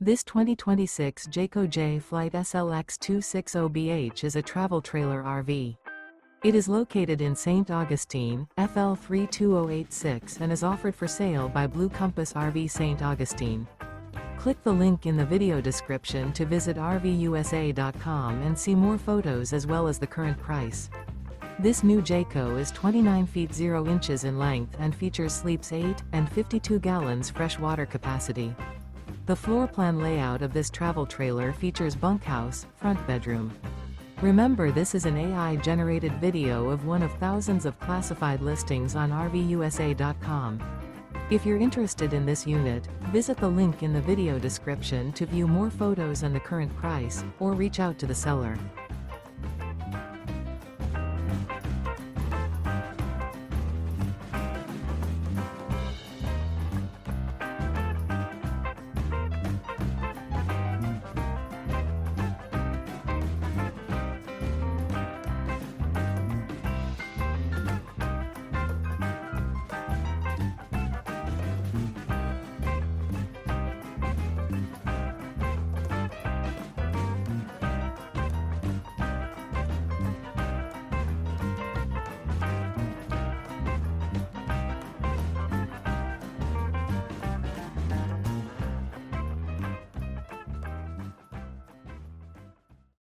This 2026 Jayco Jay Flight SLX 260BH is a travel trailer RV. It is located in St. Augustine, FL 32086 and is offered for sale by Blue Compass RV St. Augustine. Click the link in the video description to visit RVUSA.com and see more photos as well as the current price. This new Jayco is 29 feet 0 inches in length and features sleeps 8 and 52 gallons fresh water capacity. The floor plan layout of this travel trailer features bunkhouse, front bedroom. Remember, this is an AI-generated video of one of thousands of classified listings on RVUSA.com. If you're interested in this unit, visit the link in the video description to view more photos and the current price, or reach out to the seller.